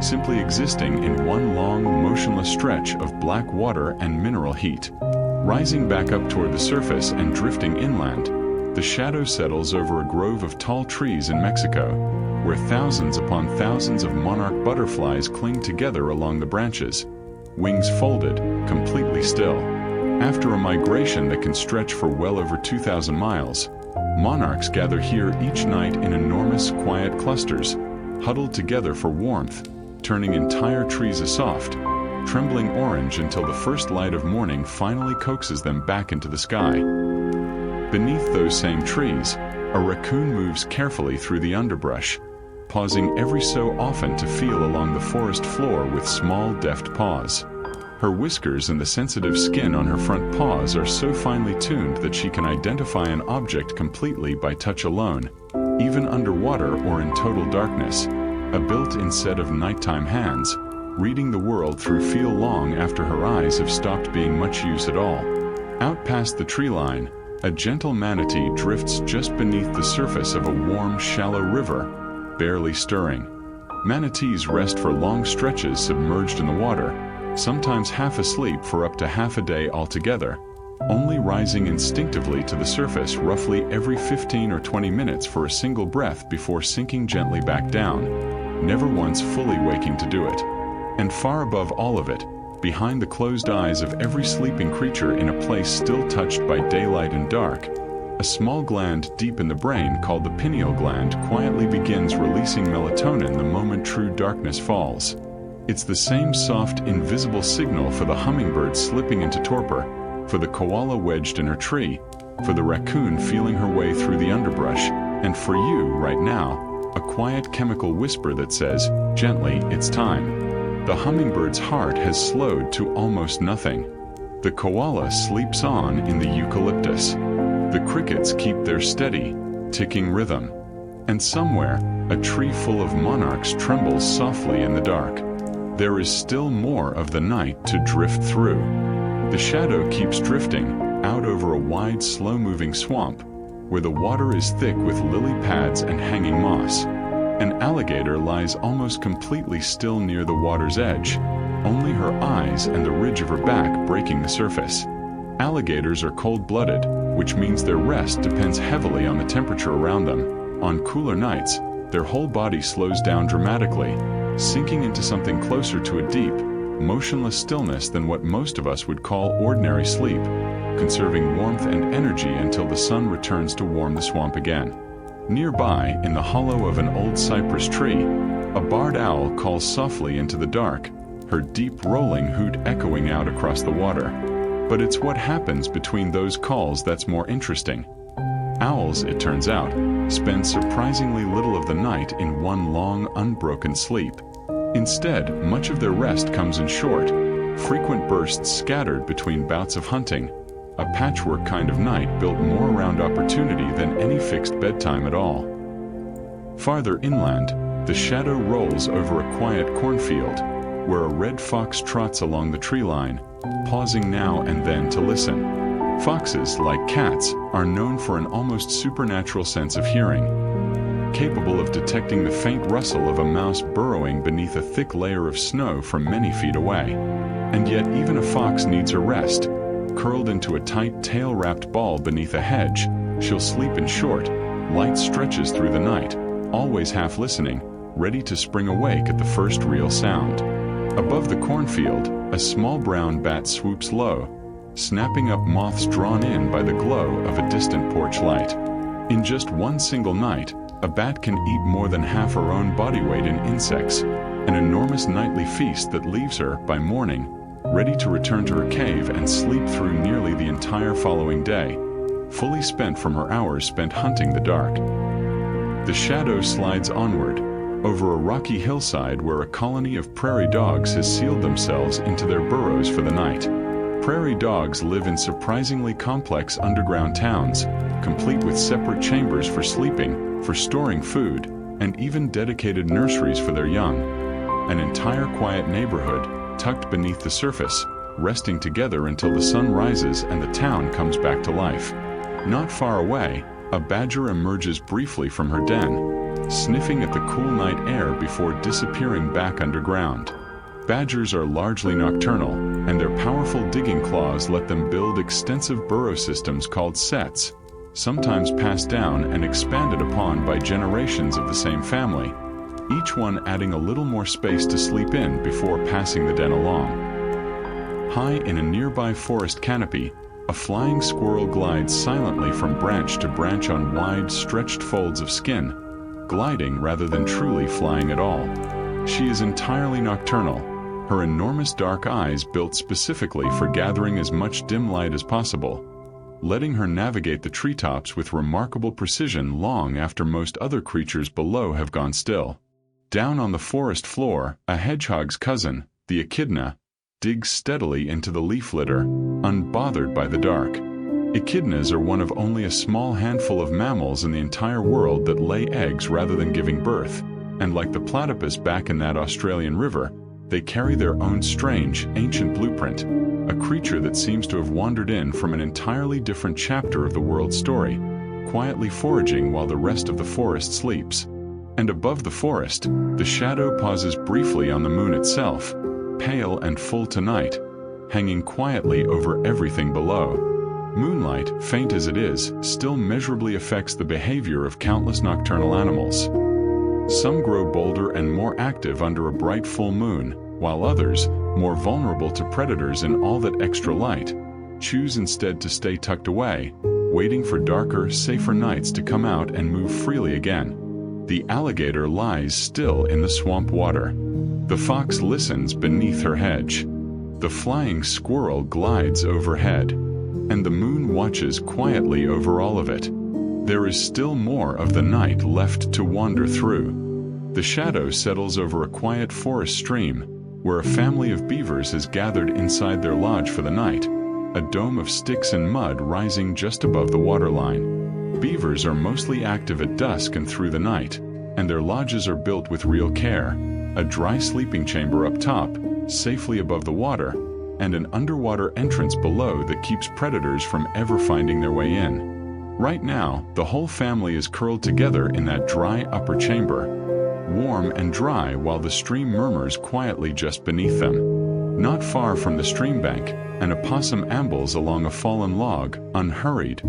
simply existing in one long, motionless stretch of black water and mineral heat. Rising back up toward the surface and drifting inland, the shadow settles over a grove of tall trees in Mexico, where thousands upon thousands of monarch butterflies cling together along the branches, wings folded, completely still. After a migration that can stretch for well over 2,000 miles, monarchs gather here each night in enormous, quiet clusters, huddled together for warmth, turning entire trees asoft, trembling orange until the first light of morning finally coaxes them back into the sky. Beneath those same trees, a raccoon moves carefully through the underbrush, pausing every so often to feel along the forest floor with small, deft paws. Her whiskers and the sensitive skin on her front paws are so finely tuned that she can identify an object completely by touch alone, even underwater or in total darkness, a built-in set of nighttime hands, reading the world through feel long after her eyes have stopped being much use at all. Out past the tree line, a gentle manatee drifts just beneath the surface of a warm, shallow river, barely stirring. Manatees rest for long stretches submerged in the water, sometimes half asleep for up to half a day altogether, only rising instinctively to the surface roughly every 15 or 20 minutes for a single breath before sinking gently back down, never once fully waking to do it. And far above all of it, behind the closed eyes of every sleeping creature in a place still touched by daylight and dark, a small gland deep in the brain called the pineal gland quietly begins releasing melatonin the moment true darkness falls. It's the same soft, invisible signal for the hummingbird slipping into torpor, for the koala wedged in her tree, for the raccoon feeling her way through the underbrush, and for you, right now, a quiet chemical whisper that says, gently, it's time. The hummingbird's heart has slowed to almost nothing. The koala sleeps on in the eucalyptus. The crickets keep their steady, ticking rhythm. And somewhere, a tree full of monarchs trembles softly in the dark. There is still more of the night to drift through. The shadow keeps drifting out over a wide, slow-moving swamp, where the water is thick with lily pads and hanging moss. An alligator lies almost completely still near the water's edge, only her eyes and the ridge of her back breaking the surface. Alligators are cold-blooded, which means their rest depends heavily on the temperature around them. On cooler nights, their whole body slows down dramatically, sinking into something closer to a deep, motionless stillness than what most of us would call ordinary sleep, conserving warmth and energy until the sun returns to warm the swamp again. Nearby, in the hollow of an old cypress tree, a barred owl calls softly into the dark, her deep rolling hoot echoing out across the water. But it's what happens between those calls that's more interesting. Owls, it turns out, spend surprisingly little of the night in one long, unbroken sleep. Instead, much of their rest comes in short, frequent bursts scattered between bouts of hunting, a patchwork kind of night built more around opportunity than any fixed bedtime at all. Farther inland, the shadow rolls over a quiet cornfield, where a red fox trots along the tree line, pausing now and then to listen. Foxes, like cats, are known for an almost supernatural sense of hearing, capable of detecting the faint rustle of a mouse burrowing beneath a thick layer of snow from many feet away. And yet even a fox needs her rest. Curled into a tight, tail-wrapped ball beneath a hedge, she'll sleep in short, light stretches through the night, always half listening, ready to spring awake at the first real sound. Above the cornfield, a small brown bat swoops low, snapping up moths drawn in by the glow of a distant porch light. In just one single night, a bat can eat more than half her own body weight in insects, an enormous nightly feast that leaves her, by morning, ready to return to her cave and sleep through nearly the entire following day, fully spent from her hours spent hunting the dark. The shadow slides onward, over a rocky hillside where a colony of prairie dogs has sealed themselves into their burrows for the night. Prairie dogs live in surprisingly complex underground towns, complete with separate chambers for sleeping, for storing food, and even dedicated nurseries for their young. an entire quiet neighborhood tucked beneath the surface, resting together until the sun rises and the town comes back to life. Not far away, a badger emerges briefly from her den, sniffing at the cool night air before disappearing back underground. Badgers are largely nocturnal, and their powerful digging claws let them build extensive burrow systems called setts, sometimes passed down and expanded upon by generations of the same family, each one adding a little more space to sleep in before passing the den along. High in a nearby forest canopy, a flying squirrel glides silently from branch to branch on wide, stretched folds of skin, gliding rather than truly flying at all. She is entirely nocturnal, her enormous dark eyes built specifically for gathering as much dim light as possible, letting her navigate the treetops with remarkable precision long after most other creatures below have gone still. Down on the forest floor, a hedgehog's cousin, the echidna, digs steadily into the leaf litter, unbothered by the dark. Echidnas are one of only a small handful of mammals in the entire world that lay eggs rather than giving birth, and like the platypus back in that Australian river, they carry their own strange, ancient blueprint, a creature that seems to have wandered in from an entirely different chapter of the world's story, quietly foraging while the rest of the forest sleeps. And above the forest, the shadow pauses briefly on the moon itself, pale and full tonight, hanging quietly over everything below. Moonlight, faint as it is, still measurably affects the behavior of countless nocturnal animals. Some grow bolder and more active under a bright full moon, while others, more vulnerable to predators in all that extra light, choose instead to stay tucked away, waiting for darker, safer nights to come out and move freely again. The alligator lies still in the swamp water. The fox listens beneath her hedge. The flying squirrel glides overhead, and the moon watches quietly over all of it. There is still more of the night left to wander through. The shadow settles over a quiet forest stream, where a family of beavers has gathered inside their lodge for the night, a dome of sticks and mud rising just above the waterline. Beavers are mostly active at dusk and through the night, and their lodges are built with real care, a dry sleeping chamber up top, safely above the water, and an underwater entrance below that keeps predators from ever finding their way in. Right now, the whole family is curled together in that dry upper chamber, warm and dry while the stream murmurs quietly just beneath them. Not far from the stream bank, an opossum ambles along a fallen log, unhurried,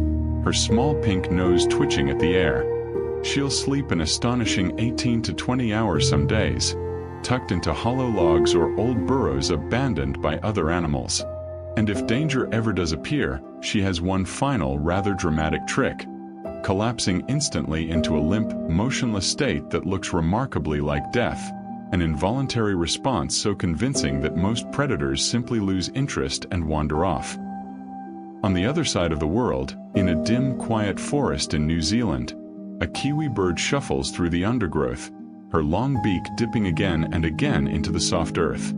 her small pink nose twitching at the air. She'll sleep an astonishing 18 to 20 hours some days, tucked into hollow logs or old burrows abandoned by other animals. And if danger ever does appear, she has one final, rather dramatic trick, collapsing instantly into a limp, motionless state that looks remarkably like death, an involuntary response so convincing that most predators simply lose interest and wander off. On the other side of the world, in a dim, quiet forest in New Zealand, a kiwi bird shuffles through the undergrowth, her long beak dipping again and again into the soft earth.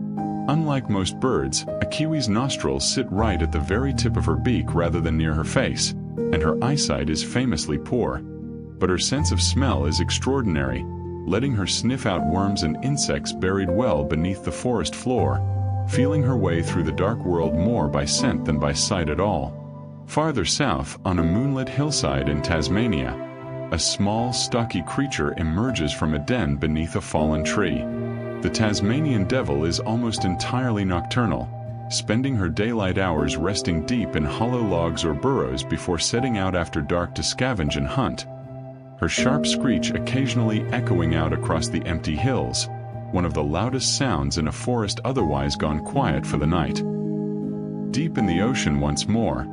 Unlike most birds, a kiwi's nostrils sit right at the very tip of her beak rather than near her face, and her eyesight is famously poor. But her sense of smell is extraordinary, letting her sniff out worms and insects buried well beneath the forest floor, feeling her way through the dark world more by scent than by sight at all. Farther south, on a moonlit hillside in Tasmania, a small, stocky creature emerges from a den beneath a fallen tree. The Tasmanian devil is almost entirely nocturnal, spending her daylight hours resting deep in hollow logs or burrows before setting out after dark to scavenge and hunt, her sharp screech occasionally echoing out across the empty hills, one of the loudest sounds in a forest otherwise gone quiet for the night. Deep in the ocean once more,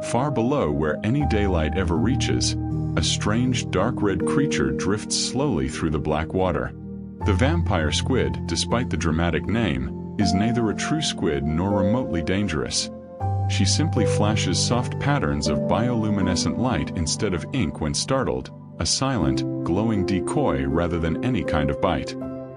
far below where any daylight ever reaches, a strange dark red creature drifts slowly through the black water. The vampire squid, despite the dramatic name, is neither a true squid nor remotely dangerous. She simply flashes soft patterns of bioluminescent light instead of ink when startled, a silent, glowing decoy rather than any kind of bite.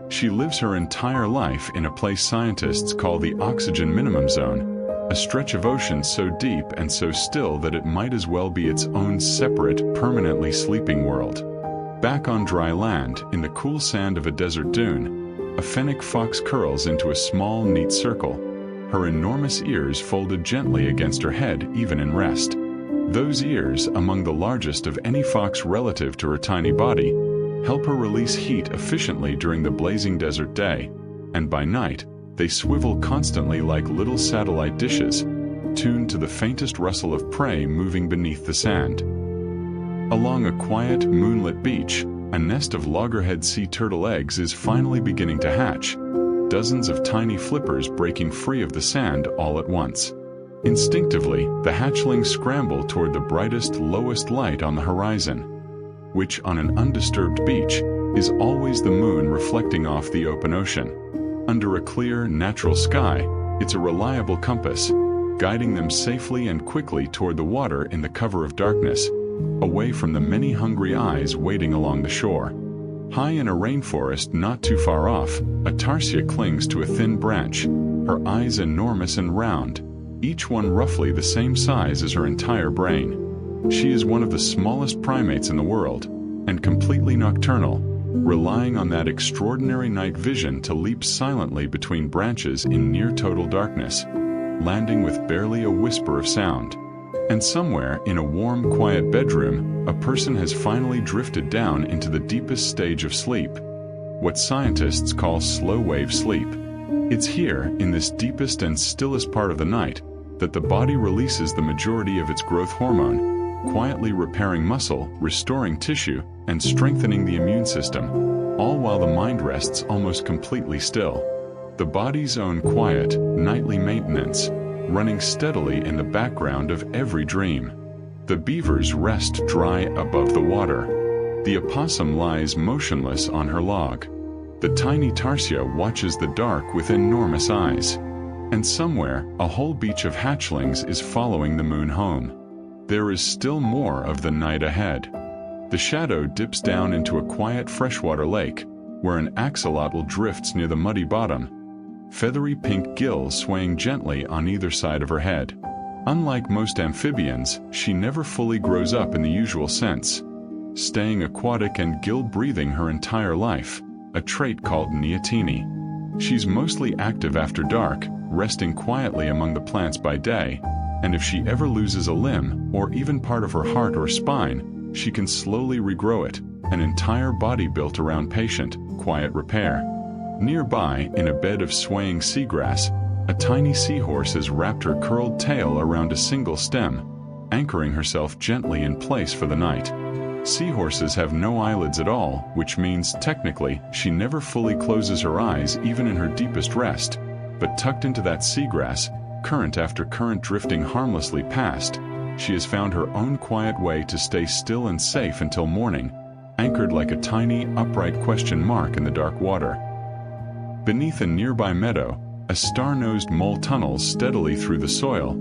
She lives her entire life in a place scientists call the oxygen minimum zone, a stretch of ocean so deep and so still that it might as well be its own separate, permanently sleeping world. Back on dry land, in the cool sand of a desert dune, a fennec fox curls into a small, neat circle, her enormous ears folded gently against her head even in rest. Those ears, among the largest of any fox relative to her tiny body, help her release heat efficiently during the blazing desert day, and by night, they swivel constantly like little satellite dishes, tuned to the faintest rustle of prey moving beneath the sand. Along a quiet, moonlit beach, a nest of loggerhead sea turtle eggs is finally beginning to hatch, dozens of tiny flippers breaking free of the sand all at once. Instinctively, the hatchlings scramble toward the brightest, lowest light on the horizon, which on an undisturbed beach is always the moon reflecting off the open ocean. Under a clear, natural sky, it's a reliable compass, guiding them safely and quickly toward the water in the cover of darkness, away from the many hungry eyes waiting along the shore. High in a rainforest not too far off, a tarsia clings to a thin branch, her eyes enormous and round, each one roughly the same size as her entire brain. She is one of the smallest primates in the world, and completely nocturnal, relying on that extraordinary night vision to leap silently between branches in near total darkness, landing with barely a whisper of sound. And somewhere in a warm, quiet bedroom, a person has finally drifted down into the deepest stage of sleep, what scientists call slow-wave sleep. It's here, in this deepest and stillest part of the night, that the body releases the majority of its growth hormone, quietly repairing muscle, restoring tissue, and strengthening the immune system, all while the mind rests almost completely still. The body's own quiet, nightly maintenance, running steadily in the background of every dream. The beavers rest dry above the water. The opossum lies motionless on her log. The tiny tarsia watches the dark with enormous eyes. And somewhere, a whole beach of hatchlings is following the moon home. There is still more of the night ahead. The shadow dips down into a quiet freshwater lake, where an axolotl drifts near the muddy bottom, feathery pink gills swaying gently on either side of her head. Unlike most amphibians, she never fully grows up in the usual sense, staying aquatic and gill-breathing her entire life, a trait called neoteny. She's mostly active after dark, resting quietly among the plants by day, and if she ever loses a limb, or even part of her heart or spine, she can slowly regrow it, an entire body built around patient, quiet repair. Nearby, in a bed of swaying seagrass, a tiny seahorse has wrapped her curled tail around a single stem, anchoring herself gently in place for the night. Seahorses have no eyelids at all, which means, technically, she never fully closes her eyes even in her deepest rest, but tucked into that seagrass, current after current drifting harmlessly past, she has found her own quiet way to stay still and safe until morning, anchored like a tiny, upright question mark in the dark water. Beneath a nearby meadow, a star-nosed mole tunnels steadily through the soil,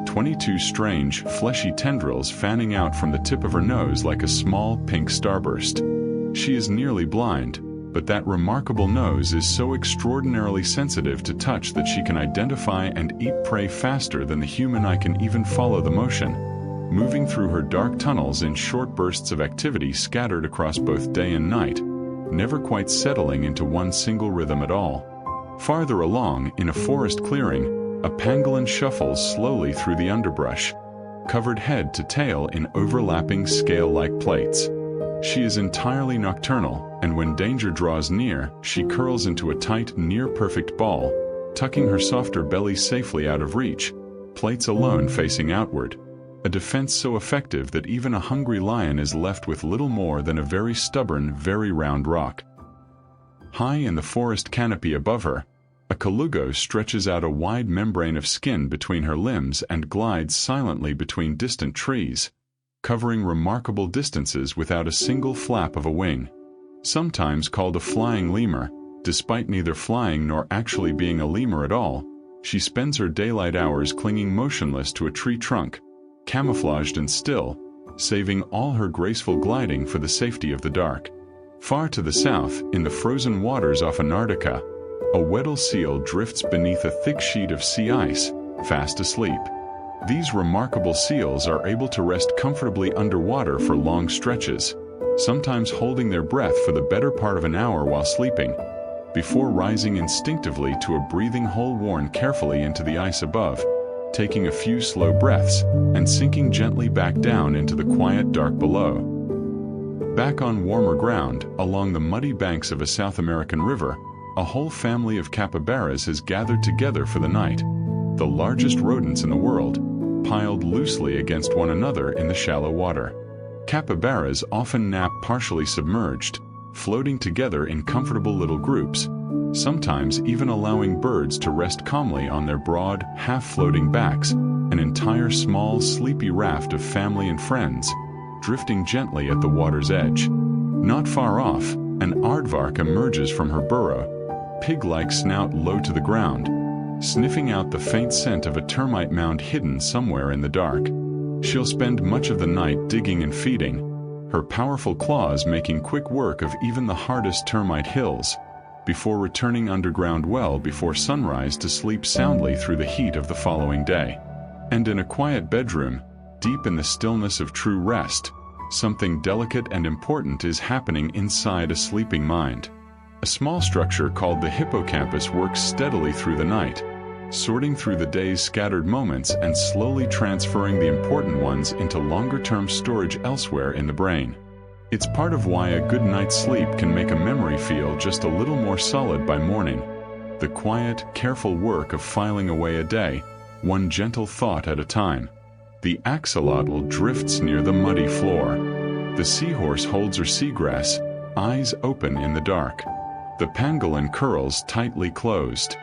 22 strange, fleshy tendrils fanning out from the tip of her nose like a small, pink starburst. She is nearly blind, but that remarkable nose is so extraordinarily sensitive to touch that she can identify and eat prey faster than the human eye can even follow the motion, moving through her dark tunnels in short bursts of activity scattered across both day and night, never quite settling into one single rhythm at all. Farther along, in a forest clearing, a pangolin shuffles slowly through the underbrush, covered head to tail in overlapping scale-like plates. She is entirely nocturnal, and when danger draws near, she curls into a tight, near-perfect ball, tucking her softer belly safely out of reach, plates alone facing outward, a defense so effective that even a hungry lion is left with little more than a very stubborn, very round rock. High in the forest canopy above her, a colugo stretches out a wide membrane of skin between her limbs and glides silently between distant trees, covering remarkable distances without a single flap of a wing. Sometimes called a flying lemur, despite neither flying nor actually being a lemur at all, she spends her daylight hours clinging motionless to a tree trunk, camouflaged and still, saving all her graceful gliding for the safety of the dark. Far to the south, in the frozen waters off Antarctica, a Weddell seal drifts beneath a thick sheet of sea ice, fast asleep. These remarkable seals are able to rest comfortably underwater for long stretches, sometimes holding their breath for the better part of an hour while sleeping, before rising instinctively to a breathing hole worn carefully into the ice above, taking a few slow breaths, and sinking gently back down into the quiet dark below. Back on warmer ground, along the muddy banks of a South American river, a whole family of capybaras has gathered together for the night, the largest rodents in the world, piled loosely against one another in the shallow water. Capybaras often nap partially submerged, floating together in comfortable little groups, sometimes even allowing birds to rest calmly on their broad, half-floating backs, an entire small, sleepy raft of family and friends, drifting gently at the water's edge. Not far off, an aardvark emerges from her burrow, pig-like snout low to the ground, sniffing out the faint scent of a termite mound hidden somewhere in the dark. She'll spend much of the night digging and feeding, her powerful claws making quick work of even the hardest termite hills, before returning underground well before sunrise to sleep soundly through the heat of the following day. And in a quiet bedroom, deep in the stillness of true rest, something delicate and important is happening inside a sleeping mind. A small structure called the hippocampus works steadily through the night, sorting through the day's scattered moments and slowly transferring the important ones into longer-term storage elsewhere in the brain. It's part of why a good night's sleep can make a memory feel just a little more solid by morning. The quiet, careful work of filing away a day, one gentle thought at a time. The axolotl drifts near the muddy floor. The seahorse holds her seagrass, eyes open in the dark. The pangolin curls tightly closed,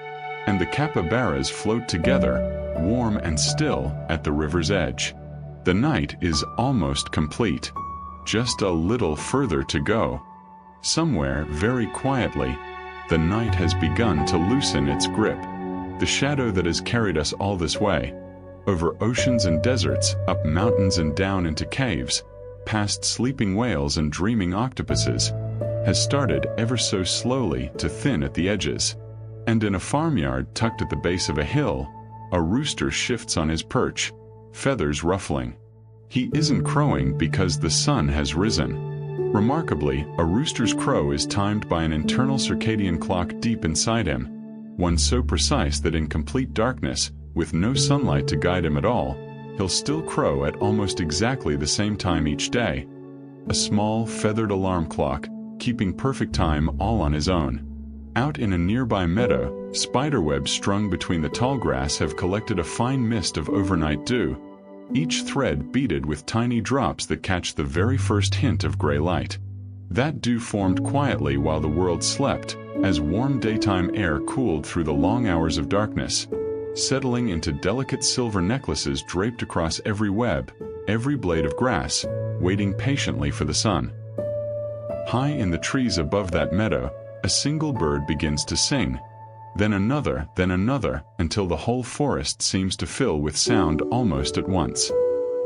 and the capybaras float together, warm and still, at the river's edge. The night is almost complete. Just a little further to go. Somewhere, very quietly, the night has begun to loosen its grip. The shadow that has carried us all this way, over oceans and deserts, up mountains and down into caves, past sleeping whales and dreaming octopuses, has started ever so slowly to thin at the edges. And in a farmyard tucked at the base of a hill, a rooster shifts on his perch, feathers ruffling. He isn't crowing because the sun has risen. Remarkably, a rooster's crow is timed by an internal circadian clock deep inside him, one so precise that in complete darkness, with no sunlight to guide him at all, he'll still crow at almost exactly the same time each day. A small, feathered alarm clock, keeping perfect time all on his own. Out in a nearby meadow, spiderwebs strung between the tall grass have collected a fine mist of overnight dew, each thread beaded with tiny drops that catch the very first hint of gray light. That dew formed quietly while the world slept, as warm daytime air cooled through the long hours of darkness, settling into delicate silver necklaces draped across every web, every blade of grass, waiting patiently for the sun. High in the trees above that meadow, a single bird begins to sing, then another, until the whole forest seems to fill with sound almost at once.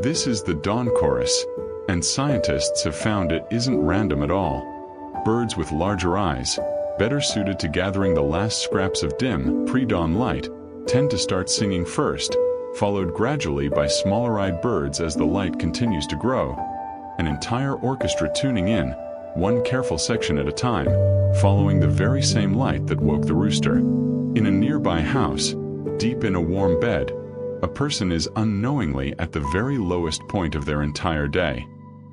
This is the dawn chorus, and scientists have found it isn't random at all. Birds with larger eyes, better suited to gathering the last scraps of dim, pre-dawn light, tend to start singing first, followed gradually by smaller-eyed birds as the light continues to grow. An entire orchestra tuning in, one careful section at a time, following the very same light that woke the rooster. In a nearby house, deep in a warm bed, a person is unknowingly at the very lowest point of their entire day.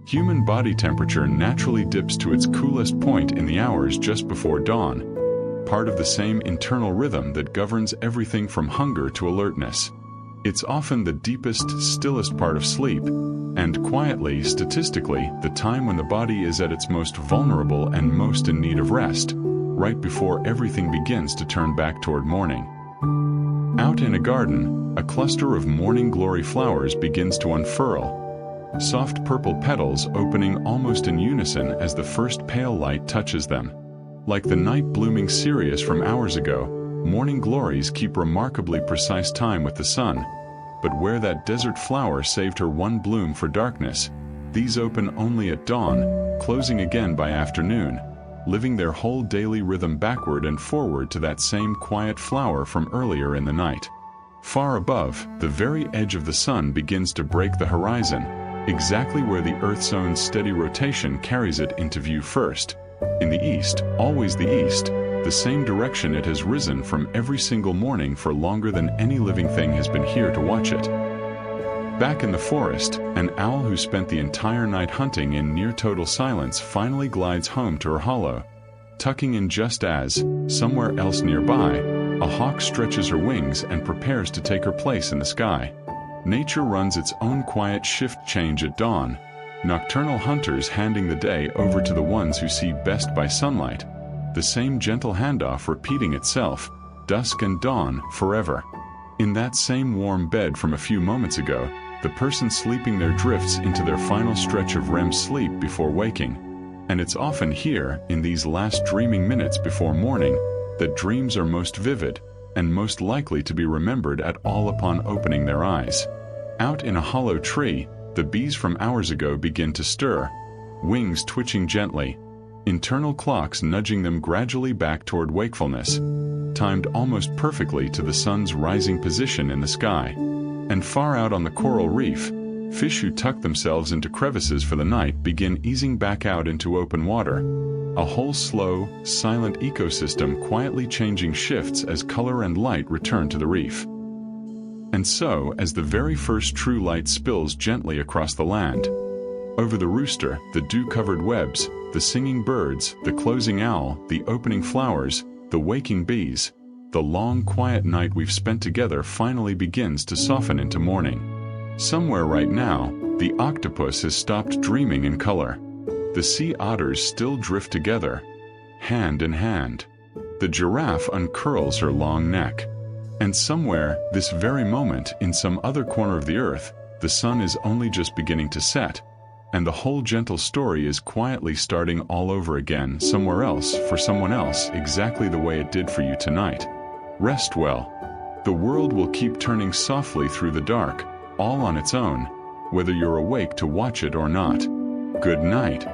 Human body temperature naturally dips to its coolest point in the hours just before dawn, part of the same internal rhythm that governs everything from hunger to alertness. It's often the deepest, stillest part of sleep, and quietly, statistically, the time when the body is at its most vulnerable and most in need of rest, right before everything begins to turn back toward morning. Out in a garden, a cluster of morning glory flowers begins to unfurl, soft purple petals opening almost in unison as the first pale light touches them. Like the night blooming cereus from hours ago, morning glories keep remarkably precise time with the sun. But where that desert flower saved her one bloom for darkness, these open only at dawn, closing again by afternoon, living their whole daily rhythm backward and forward to that same quiet flower from earlier in the night. Far above, the very edge of the sun begins to break the horizon, exactly where the Earth's own steady rotation carries it into view first. In the east, always the east, the same direction it has risen from every single morning for longer than any living thing has been here to watch it. Back in the forest, an owl who spent the entire night hunting in near total silence finally glides home to her hollow, tucking in just as, somewhere else nearby, a hawk stretches her wings and prepares to take her place in the sky. Nature runs its own quiet shift change at dawn, nocturnal hunters handing the day over to the ones who see best by sunlight, the same gentle handoff repeating itself, dusk and dawn, forever. In that same warm bed from a few moments ago, the person sleeping there drifts into their final stretch of REM sleep before waking. And it's often here, in these last dreaming minutes before morning, that dreams are most vivid, and most likely to be remembered at all upon opening their eyes. Out in a hollow tree, the bees from hours ago begin to stir, wings twitching gently, internal clocks nudging them gradually back toward wakefulness, timed almost perfectly to the sun's rising position in the sky. And far out on the coral reef, fish who tuck themselves into crevices for the night begin easing back out into open water. A whole slow, silent ecosystem quietly changing shifts as color and light return to the reef. And so, as the very first true light spills gently across the land, over the rooster, the dew-covered webs, the singing birds, the closing owl, the opening flowers, the waking bees, the long quiet night we've spent together finally begins to soften into morning. Somewhere right now, the octopus has stopped dreaming in color. The sea otters still drift together, hand in hand. The giraffe uncurls her long neck. And somewhere, this very moment, in some other corner of the earth, the sun is only just beginning to set, and the whole gentle story is quietly starting all over again somewhere else for someone else exactly the way it did for you tonight. Rest well. The world will keep turning softly through the dark, all on its own, whether you're awake to watch it or not. Good night.